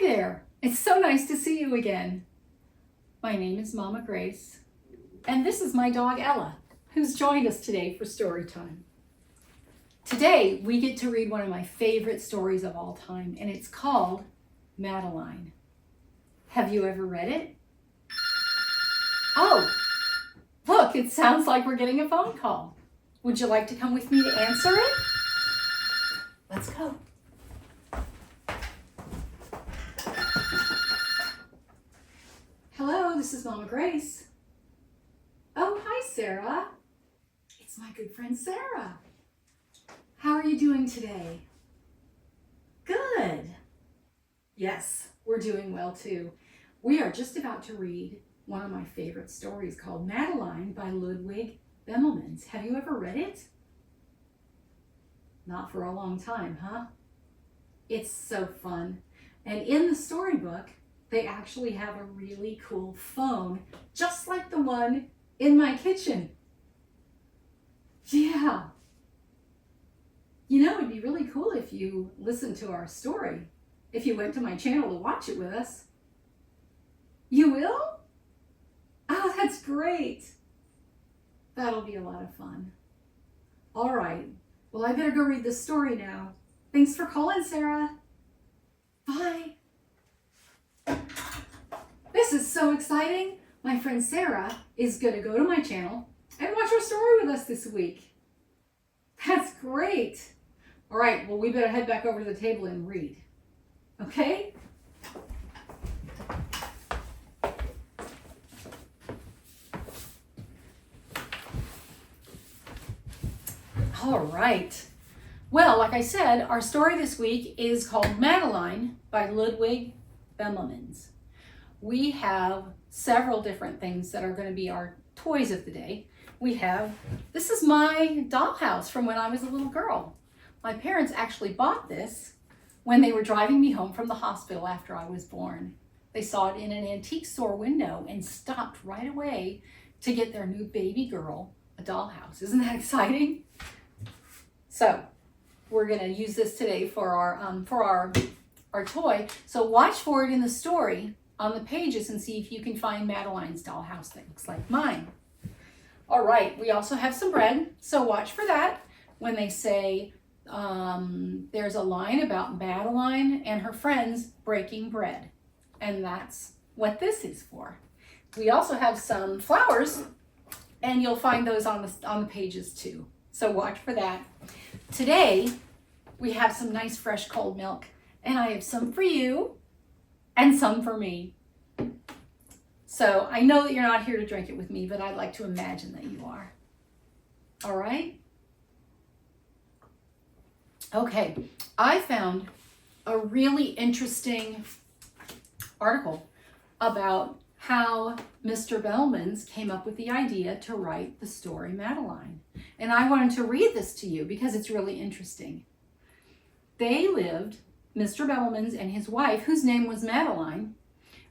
Hi there. It's so nice to see you again. My name is Momma Grace, and this is my dog Ella, who's joined us today for story time. Today, we get to read one of my favorite stories of all time, and it's called Madeline. Have you ever read it? Oh, look, it sounds like we're getting a phone call. Would you like to come with me to answer it? Let's go. Hello, this is Momma Grace. Oh, hi, Sarah. It's my good friend, Sarah. How are you doing today? Good. Yes, we're doing well too. We are just about to read one of my favorite stories called Madeline by Ludwig Bemelmans. Have you ever read it? Not for a long time, huh? It's so fun. And in the storybook, they actually have a really cool phone, just like the one in my kitchen. Yeah. You know, it'd be really cool if you listened to our story, if you went to my channel to watch it with us. You will? Oh, that's great. That'll be a lot of fun. All right. Well, I better go read the story now. Thanks for calling, Sarah. Bye. This is so exciting. My friend Sarah is going to go to my channel and watch our story with us this week. That's great. All right, well, we better head back over to the table and read. Okay? All right. Well, like I said, our story this week is called Madeline by Ludwig Bemelmans. We have several different things that are going to be our toys of the day. This is my dollhouse from when I was a little girl. My parents actually bought this when they were driving me home from the hospital after I was born. They saw it in an antique store window and stopped right away to get their new baby girl a dollhouse. Isn't that exciting? So we're going to use this today for our toy. So watch for it in the story on the pages and see if you can find Madeline's dollhouse that looks like mine. All right, we also have some bread, so watch for that when they say there's a line about Madeline and her friends breaking bread, and that's what this is for. We also have some flowers, and you'll find those on the pages too, so watch for that. Today, we have some nice fresh cold milk, and I have some for you and some for me. So I know that you're not here to drink it with me, but I'd like to imagine that you are. All right? Okay, I found a really interesting article about how Mr. Bemelmans came up with the idea to write the story Madeline. And I wanted to read this to you because it's really interesting. Mr. Bemelmans and his wife, whose name was Madeline,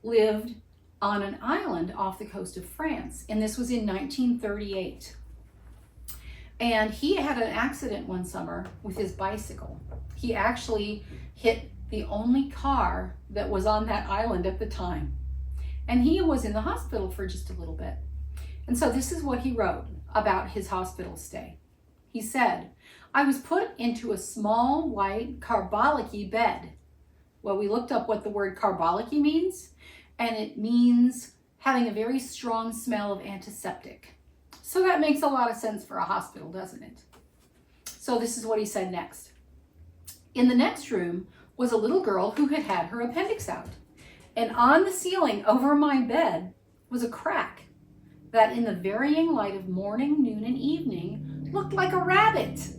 lived on an island off the coast of France. And this was in 1938. And he had an accident one summer with his bicycle. He actually hit the only car that was on that island at the time. And he was in the hospital for just a little bit. And so this is what he wrote about his hospital stay. He said, "I was put into a small white carbolic-y bed." Well, we looked up what the word carbolic-y means, and it means having a very strong smell of antiseptic. So that makes a lot of sense for a hospital, doesn't it? So this is what he said next. "In the next room was a little girl who had had her appendix out. And on the ceiling over my bed was a crack that in the varying light of morning, noon, and evening looked like a rabbit.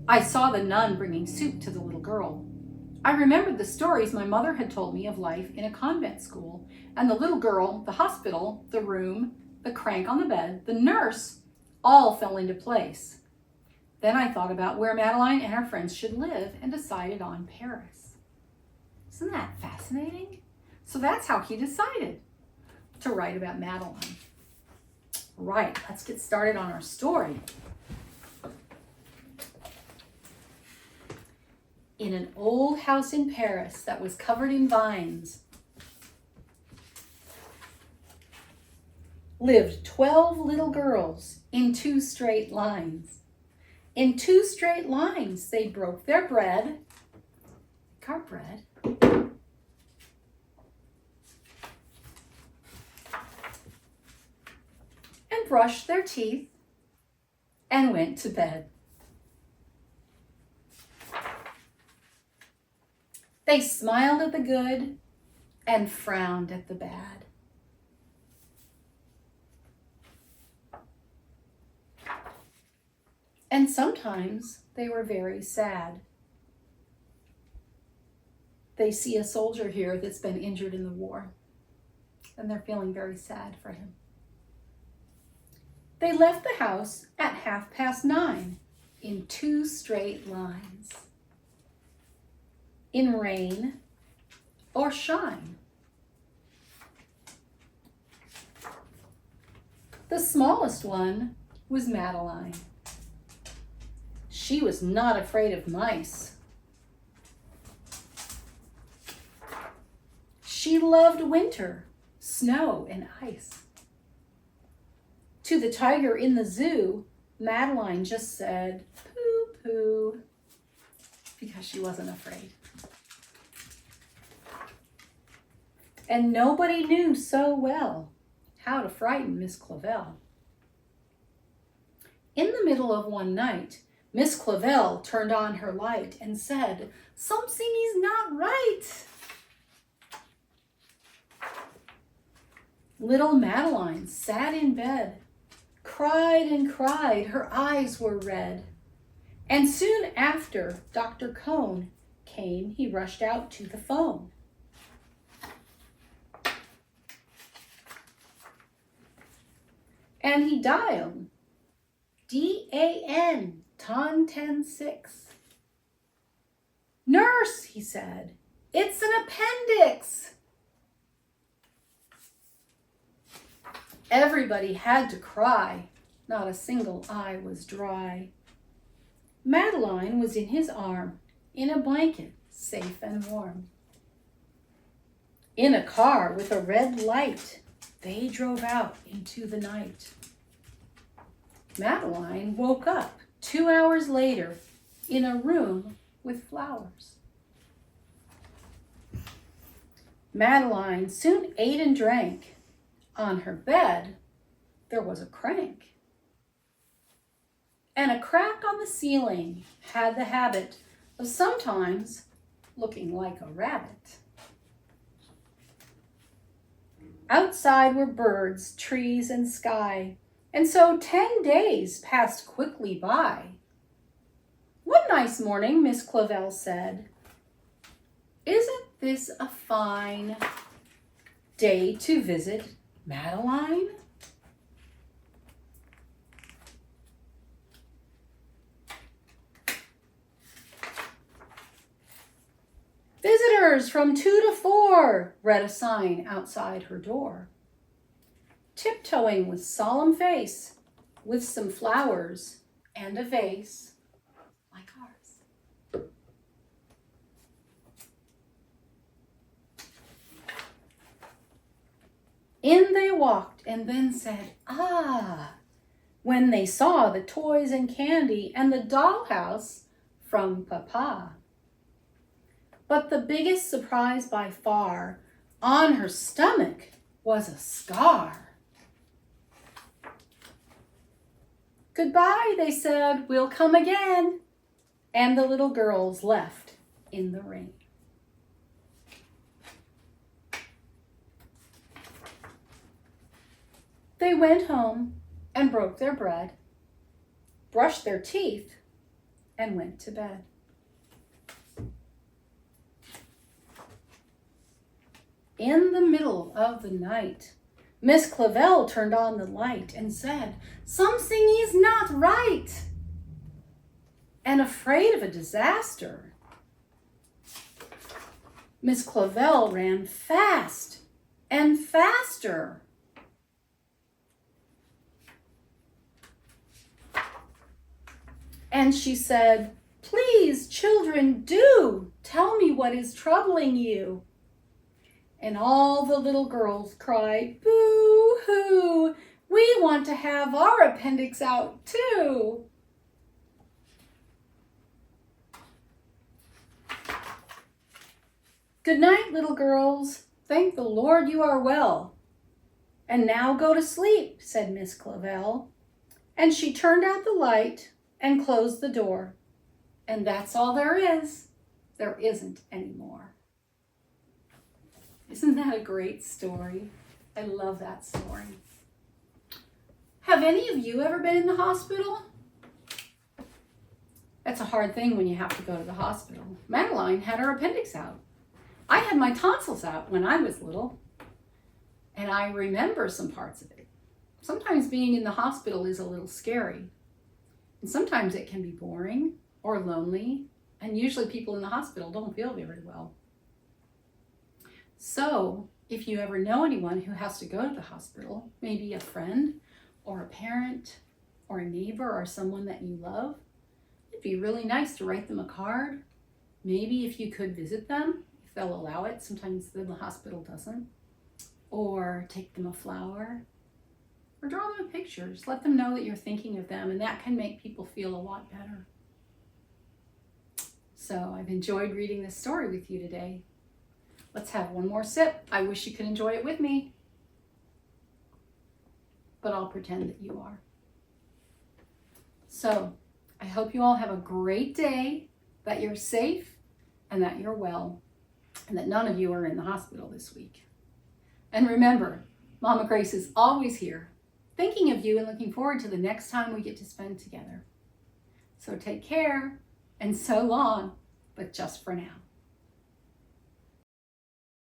I saw the nun bringing soup to the little girl. I remembered the stories my mother had told me of life in a convent school, and the little girl, the hospital, the room, the crank on the bed, the nurse, all fell into place. Then I thought about where Madeline and her friends should live and decided on Paris." Isn't that fascinating? So that's how he decided to write about Madeline. Right, let's get started on our story. in an old house in Paris that was covered in vines, lived 12 little girls in 2 straight lines. In 2 straight lines, they broke their bread, cart bread, and brushed their teeth and went to bed. They smiled at the good and frowned at the bad. And sometimes they were very sad. They see a soldier here that's been injured in the war, and they're feeling very sad for him. They left the house at 9:30 in 2 straight lines, in rain or shine. The smallest one was Madeline. She was not afraid of mice. She loved winter, snow, and ice. To the tiger in the zoo, Madeline just said, "Pooh, pooh," because she wasn't afraid. And nobody knew so well how to frighten Miss Clavel. In the middle of one night, Miss Clavel turned on her light and said, "Something is not right." Little Madeline sat in bed, cried and cried. Her eyes were red. And soon after Dr. Cone came, he rushed out to the phone. And he dialed DAN, ton 10-6. "Nurse," he said, "it's an appendix." Everybody had to cry. Not a single eye was dry. Madeline was in his arm, in a blanket, safe and warm. In a car with a red light, they drove out into the night. Madeline woke up 2 hours later in a room with flowers. Madeline soon ate and drank. On her bed, there was a crank. And a crack on the ceiling had the habit of sometimes looking like a rabbit. Outside were birds, trees, and sky, and so 10 days passed quickly by. One nice morning, Miss Clavel said, "Isn't this a fine day to visit Madeline?" "Visitors from 2 to 4, read a sign outside her door. Tiptoeing with solemn face, with some flowers and a vase like ours. In they walked and then said, "Ah," when they saw the toys and candy and the dollhouse from Papa. But the biggest surprise by far, on her stomach was a scar. "Goodbye," they said, "we'll come again." And the little girls left in the rain. They went home and broke their bread, brushed their teeth, and went to bed. In the middle of the night, Miss Clavel turned on the light and said, "Something is not right." And afraid of a disaster, Miss Clavel ran fast and faster. And she said, Please, children, do tell me what is troubling you. And all the little girls cried, boo-hoo, we want to have our appendix out too. Good night, little girls. Thank the Lord you are well. And now go to sleep, said Miss Clavell. And she turned out the light and closed the door. And that's all there is. There isn't any more. Isn't that a great story? I love that story. Have any of you ever been in the hospital? That's a hard thing when you have to go to the hospital. Madeline had her appendix out. I had my tonsils out when I was little, and I remember some parts of it. Sometimes being in the hospital is a little scary, and sometimes it can be boring or lonely, and usually people in the hospital don't feel very well. So if you ever know anyone who has to go to the hospital, maybe a friend or a parent or a neighbor or someone that you love, it'd be really nice to write them a card. Maybe if you could visit them, if they'll allow it. Sometimes the hospital doesn't. Or take them a flower or draw them a picture. Just let them know that you're thinking of them, and that can make people feel a lot better. So I've enjoyed reading this story with you today. Let's have one more sip. I wish you could enjoy it with me, but I'll pretend that you are. So I hope you all have a great day, that you're safe and that you're well, and that none of you are in the hospital this week. And remember, Momma Grace is always here, thinking of you and looking forward to the next time we get to spend together. So take care, and so long, but just for now.